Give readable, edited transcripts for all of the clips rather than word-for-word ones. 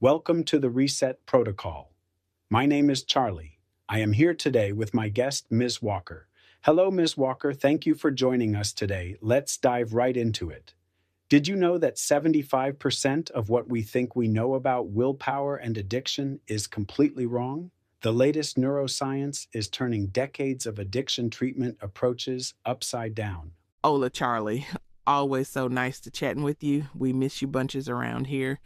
Welcome to the Reset Protocol. My name is Charlie. I am here today with my guest, Ms. Walker. Hello, Ms. Walker. Thank you for joining us today. Let's dive right into it. Did you know that 75% of what we think we know about willpower and addiction is completely wrong? The latest neuroscience is turning decades of addiction treatment approaches upside down. Hola, Charlie. Always so nice to chatting with you. We miss you bunches around here.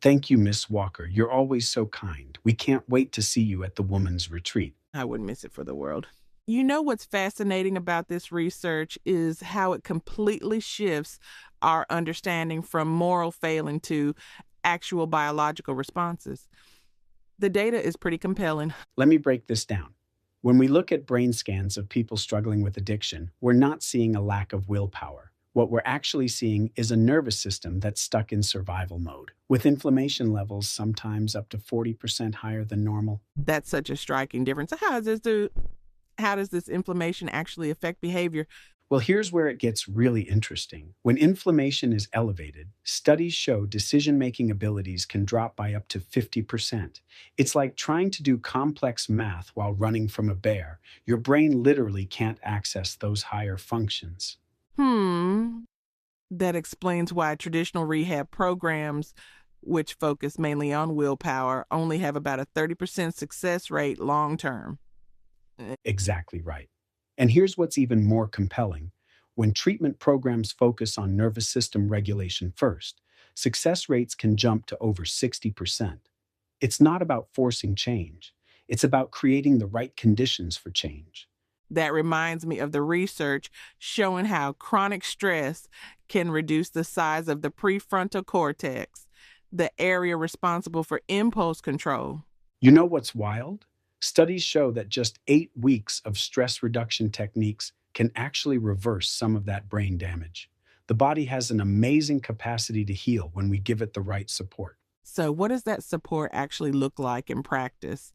Thank you, Miss Walker. You're always so kind. We can't wait to see you at the Woman's Retreat. I wouldn't miss it for the world. You know what's fascinating about this research is how it completely shifts our understanding from moral failing to actual biological responses. The data is pretty compelling. Let me break this down. When we look at brain scans of people struggling with addiction, we're not seeing a lack of willpower. What we're actually seeing is a nervous system that's stuck in survival mode, with inflammation levels sometimes up to 40% higher than normal. That's such a striking difference. How does this inflammation actually affect behavior? Well, here's where it gets really interesting. When inflammation is elevated, studies show decision-making abilities can drop by up to 50%. It's like trying to do complex math while running from a bear. Your brain literally can't access those higher functions. That explains why traditional rehab programs, which focus mainly on willpower, only have about a 30% success rate long term. Exactly right. And here's what's even more compelling. When treatment programs focus on nervous system regulation first, success rates can jump to over 60%. It's not about forcing change. It's about creating the right conditions for change. That reminds me of the research showing how chronic stress can reduce the size of the prefrontal cortex, the area responsible for impulse control. You know what's wild? Studies show that just 8 weeks of stress reduction techniques can actually reverse some of that brain damage. The body has an amazing capacity to heal when we give it the right support. So, what does that support actually look like in practice?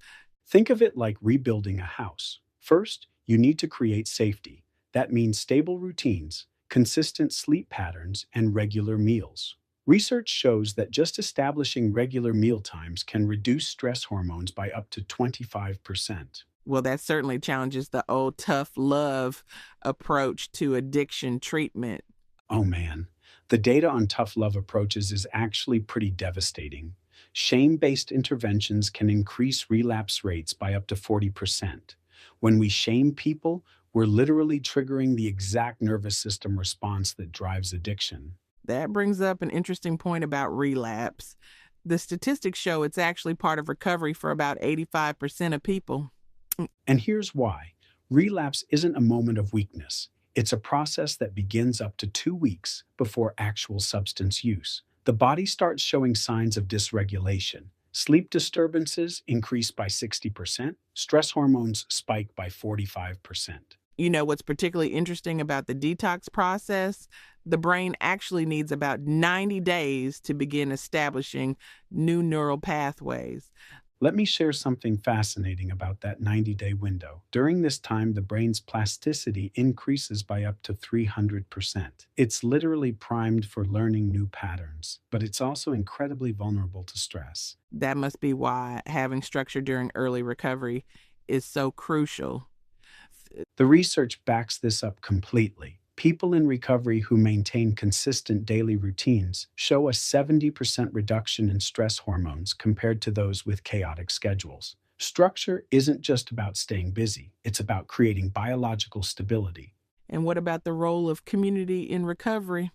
Think of it like rebuilding a house. First, you need to create safety. That means stable routines, consistent sleep patterns, and regular meals. Research shows that just establishing regular meal times can reduce stress hormones by up to 25%. Well, that certainly challenges the old tough love approach to addiction treatment. Oh man, the data on tough love approaches is actually pretty devastating. Shame based interventions can increase relapse rates by up to 40%. When we shame people, we're literally triggering the exact nervous system response that drives addiction. That brings up an interesting point about relapse. The statistics show it's actually part of recovery for about 85% of people. And here's why. Relapse isn't a moment of weakness. It's a process that begins up to 2 weeks before actual substance use. The body starts showing signs of dysregulation. Sleep disturbances increase by 60%. Stress hormones spike by 45%. You know what's particularly interesting about the detox process? The brain actually needs about 90 days to begin establishing new neural pathways. Let me share something fascinating about that 90-day window. During this time, the brain's plasticity increases by up to 300%. It's literally primed for learning new patterns, but it's also incredibly vulnerable to stress. That must be why having structure during early recovery is so crucial. The research backs this up completely. People in recovery who maintain consistent daily routines show a 70% reduction in stress hormones compared to those with chaotic schedules. Structure isn't just about staying busy, it's about creating biological stability. And what about the role of community in recovery?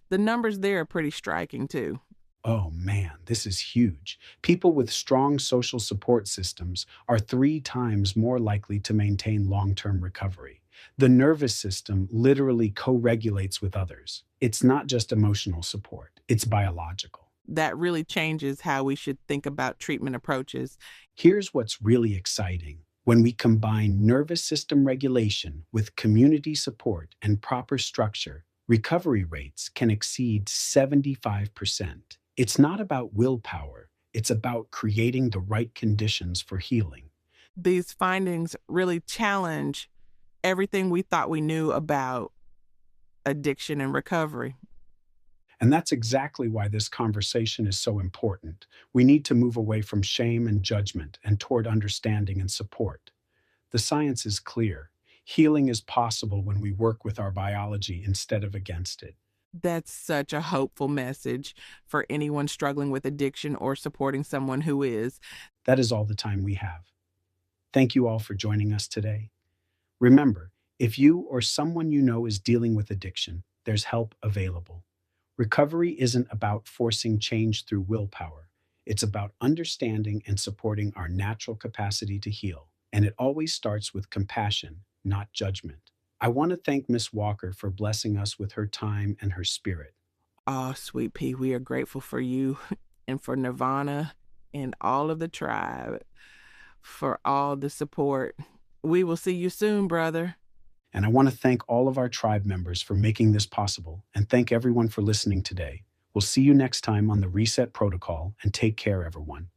The numbers there are pretty striking too. Oh man, this is huge. People with strong social support systems are 3 times more likely to maintain long-term recovery. The nervous system literally co-regulates with others. It's not just emotional support, it's biological. That really changes how we should think about treatment approaches. Here's what's really exciting. When we combine nervous system regulation with community support and proper structure, recovery rates can exceed 75%. It's not about willpower, it's about creating the right conditions for healing. These findings really challenge everything we thought we knew about addiction and recovery. And that's exactly why this conversation is so important. We need to move away from shame and judgment and toward understanding and support. The science is clear. Healing is possible when we work with our biology instead of against it. That's such a hopeful message for anyone struggling with addiction or supporting someone who is. That is all the time we have. Thank you all for joining us today. Remember, if you or someone you know is dealing with addiction, there's help available. Recovery isn't about forcing change through willpower. It's about understanding and supporting our natural capacity to heal. And it always starts with compassion, not judgment. I want to thank Miss Walker for blessing us with her time and her spirit. Oh, sweet pea, we are grateful for you and for Nirvana and all of the tribe for all the support. We will see you soon, brother. And I want to thank all of our tribe members for making this possible, and thank everyone for listening today. We'll see you next time on the Reset Protocol, and take care, everyone.